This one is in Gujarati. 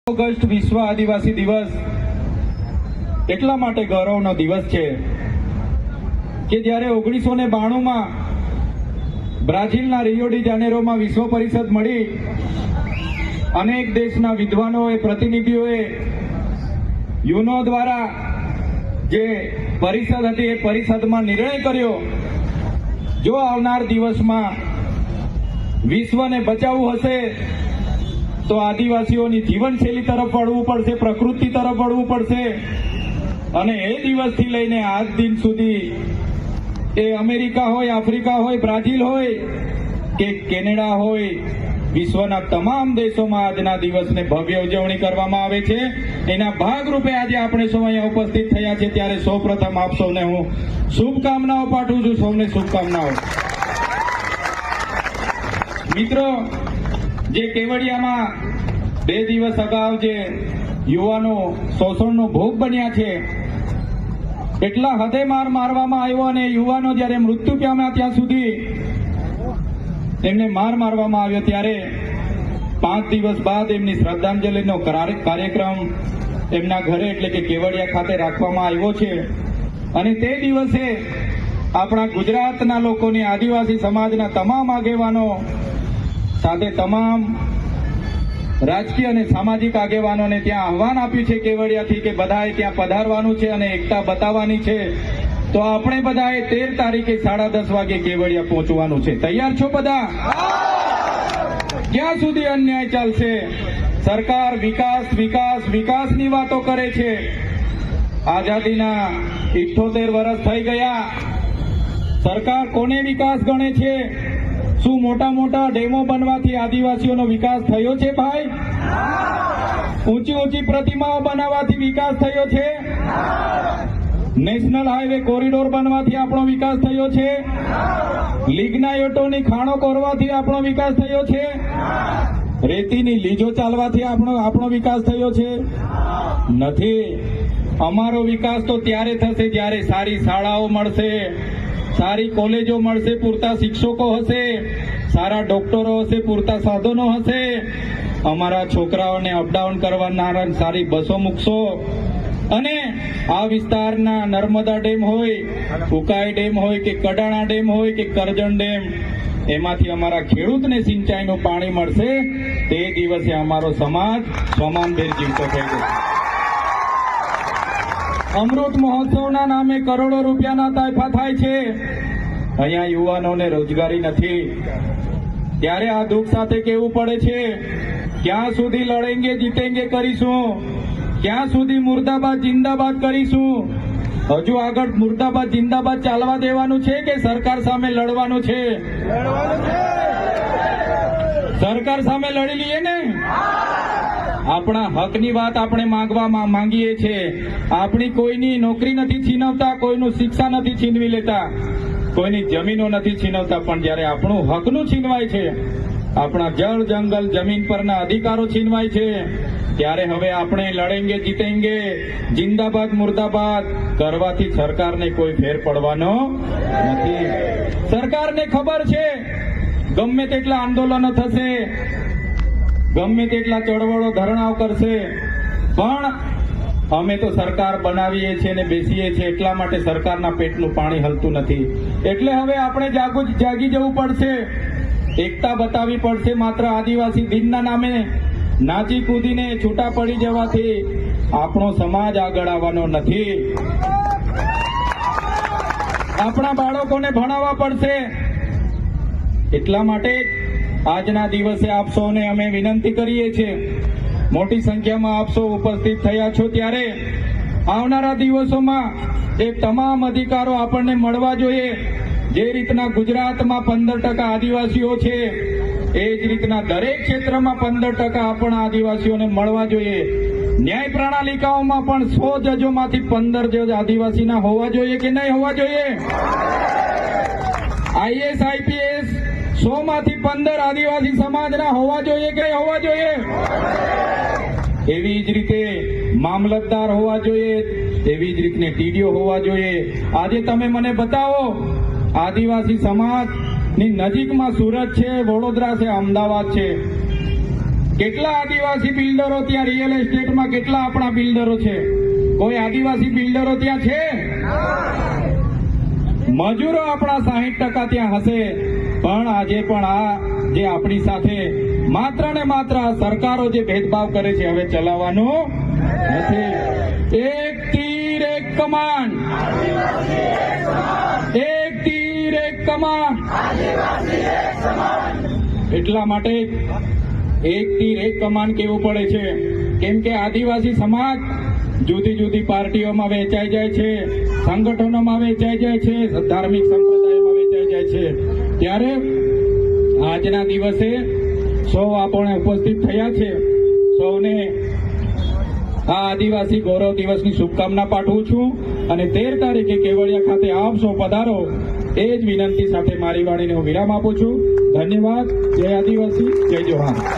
ઓગસ્ટ વિશ્વ આદિવાસી દિવસ એટલા માટે ગૌરવનો દિવસ છે કે જ્યારે 1992માં બ્રાઝિલના રિયો ડી જાનેરોમાં વિશ્વ પરિષદ મળી, અનેક દેશના વિદ્વાનોએ, પ્રતિનિધિઓએ યુનો દ્વારા જે પરિષદ હતી એ પરિષદમાં નિર્ણય કર્યો, જો આવનાર દિવસમાં વિશ્વને બચાવવું હશે તો આદિવાસીઓની જીવનશૈલી તરફ વળવું પડશે, પ્રકૃતિ તરફ વળવું પડશે. અને એ દિવસથી લઈને આજ દિન સુધી એ અમેરિકા હોય, આફ્રિકા હોય, બ્રાઝિલ હોય કે કેનેડા હોય, વિશ્વના તમામ દેશોમાં આજના દિવસને ભવ્ય ઉજવણી કરવામાં આવે છે. એના ભાગરૂપે આજે આપણે સૌ અહીંયા ઉપસ્થિત થયા છે. ત્યારે સૌપ્રથમ આપ સૌને હું શુભકામનાઓ પાઠવું છું. સૌને શુભકામનાઓ. મિત્રો, જે કેવડિયામાં 2 દિવસ અગાઉ જે યુવાનો શોષણનો ભોગ બન્યા છે, એટલા હદે માર મારવામાં આવ્યો અને યુવાનો જ્યારે મૃત્યુ પામ્યા ત્યાં સુધી એમને માર મારવામાં આવ્યો, ત્યારે 5 દિવસ બાદ એમની શ્રદ્ધાંજલિનો કાર્યક્રમ એમના ઘરે એટલે કે કેવડિયા ખાતે રાખવામાં આવ્યો છે. અને તે દિવસે આપણા ગુજરાતના લોકોની, આદિવાસી સમાજના તમામ આગેવાનો સાથે તમામ રાજકીય અને સામાજિક આગેવાનોને ત્યાં આહવાન આપ્યું છે કેવડિયાથી કે બધાએ ત્યાં પધારવાનું છે અને એકતા બતાવવાની છે. તો આપણે બધાએ 13 તારીખે 10:30 વાગે કેવડિયા પહોંચવાનું છે. તૈયાર છો બધા? ક્યાં સુધી અન્યાય ચાલશે? સરકાર વિકાસ વિકાસ વિકાસની વાતો કરે છે. આઝાદીના 78 વર્ષ થઈ ગયા. સરકાર કોને વિકાસ ગણે છે? શું મોટા મોટા ડેમો બનવાથી આદિવાસીઓનો વિકાસ થયો છે ભાઈ? ઊંચી ઊંચી પ્રતિમાઓ બનાવવાથી વિકાસ થયો છે? નેશનલ હાઈવે કોરિડોર બનવાથી આપણો વિકાસ થયો છે? લિગ્નાઇટોની ખાણો કોરવાથી આપણો વિકાસ થયો છે? રેતીની લીજો ચાલવાથી આપણો વિકાસ થયો છે? નથી. અમારો વિકાસ તો ત્યારે થશે જ્યારે સારી શાળાઓ મળશે, સારી કોલેજો મળશે, પૂરતા શિક્ષકો હશે, સારા ડોક્ટરો હશે, પૂરતા સાધનો હશે, અમારા છોકરાઓને અપડાઉન કરવાના સારી બસો મૂકશો. અને આ વિસ્તારના નર્મદા ડેમ હોય, ઉકાઈ ડેમ હોય કે કડાણા ડેમ હોય કે કરજણ ડેમ, એમાંથી અમારા ખેડૂતને સિંચાઈનું પાણી મળશે. તે દિવસે અમારો સમાજ સ્વમાનભેર જીવતો થઈ જશે. અમૃત મહોત્સવના નામે કરોડો રૂપિયાના તાયફા થાય છે. અહીંયા યુવાનોને રોજગારી નથી. ત્યારે આ દુઃખ સાથે કહેવું પડે છે, ક્યાં સુધી લડેંગે જીતેંગે કરીશું? ક્યાં સુધી મુર્દાબાદ જિંદાબાદ કરીશું? હજુ આગળ મુર્દાબાદ જિંદાબાદ ચાલવા દેવાનું છે કે સરકાર સામે લડવાનું છે? સરકાર સામે લડી લઈએ ને. આપણા હકની વાત આપણે માંગીએ છીએ. આપણી કોઈની નોકરી નથી છીનવતા, કોઈનું શિક્ષા નથી છીનવી લેતા, કોઈની જમીનો નથી છીનવતા. પણ જ્યારે આપણું હકનું છીનવાય છે, આપણા જળ જંગલ જમીન પરના અધિકારો છીનવાય છે, ત્યારે હવે આપણે લડેંગે જીતેંગે જિંદાબાદ મુર્દાબાદ કરવાથી સરકારને કોઈ ફેર પડવાનો નથી. સરકારને ખબર છે ગમે તેટલા આંદોલનો થશે, ગમે તેટલા ચળવળો ધરણાઓ કરશે, પણ અમે તો સરકાર બનાવીએ છીએ ને બેસીએ છીએ એટલા માટે સરકારના પેટનું પાણી હલતું નથી. એટલે હવે આપણે જાગી જવું પડશે, એકતા બતાવવી પડશે. માત્ર આદિવાસી દિનના નામે નાચી કૂદીને છૂટા પડી જવાથી આપણો સમાજ આગળ આવવાનો નથી. આપણા બાળકોને ભણાવવા પડશે. એટલા માટે આજના દિવસે આપ સૌને અમે વિનંતી કરીએ છીએ, મોટી સંખ્યામાં આપ સૌ ઉપસ્થિત થયા છો, ત્યારે આવનારા દિવસોમાં એ તમામ અધિકારો આપણને મળવા જોઈએ. જે રીતના ગુજરાતમાં 15% આદિવાસીઓ છે, એ જ રીતના દરેક ક્ષેત્રમાં 15% આપણા આદિવાસીઓને મળવા જોઈએ. ન્યાય પ્રણાલિકાઓમાં પણ 100 જજોમાંથી 15 જજ આદિવાસીના હોવા જોઈએ કે નહીં હોવા જોઈએ? આઈએસ આઈપીએસ 100 માંથી 15 આદિવાસી સમાજના હોવા જોઈએ કે હોવા જોઈએ? એવી જ રીતે મામલતદાર હોવા જોઈએ, એવી જ રીતે ટીડીઓ હોવા જોઈએ. આજે તમે મને બતાવો, આદિવાસી સમાજની નજીકમાં સુરત છે, વડોદરા છે, અમદાવાદ છે, કેટલા આદિવાસી બિલ્ડરો ત્યાં રિયલ એસ્ટેટમાં, કેટલા આપણા બિલ્ડરો છે? કોઈ આદિવાસી બિલ્ડરો ત્યાં છે? મજૂરો આપણા 60% ત્યાં હશે, પણ આજે પણ આ જે આપણી સાથે માત્ર ને માત્ર આ સરકારો જે ભેદભાવ કરે છે હવે ચલાવવાનું નથી. એક તીર એક કમાન, એક તીર એક કમાન. એટલા માટે એક તીર એક કમાન કેવું પડે છે, કેમ કે આદિવાસી સમાજ જુદી જુદી પાર્ટીઓમાં વહેંચાઈ જાય છે, સંગઠનોમાં વહેંચાઈ જાય છે, ધાર્મિક સંપ્રદાયોમાં વહેંચાઈ જાય છે. ત્યારે આજના દિવસે સૌ આપણે ઉપસ્થિત થયા છે, સૌને આ આદિવાસી ગૌરવ દિવસની શુભકામના પાઠવું છું અને 13 તારીખે કેવડિયા ખાતે આપ સૌ પધારો એ જ વિનંતી સાથે મારી વાણીને હું વિરામ આપું છું. ધન્યવાદ. જય આદિવાસી, જય જોહાર.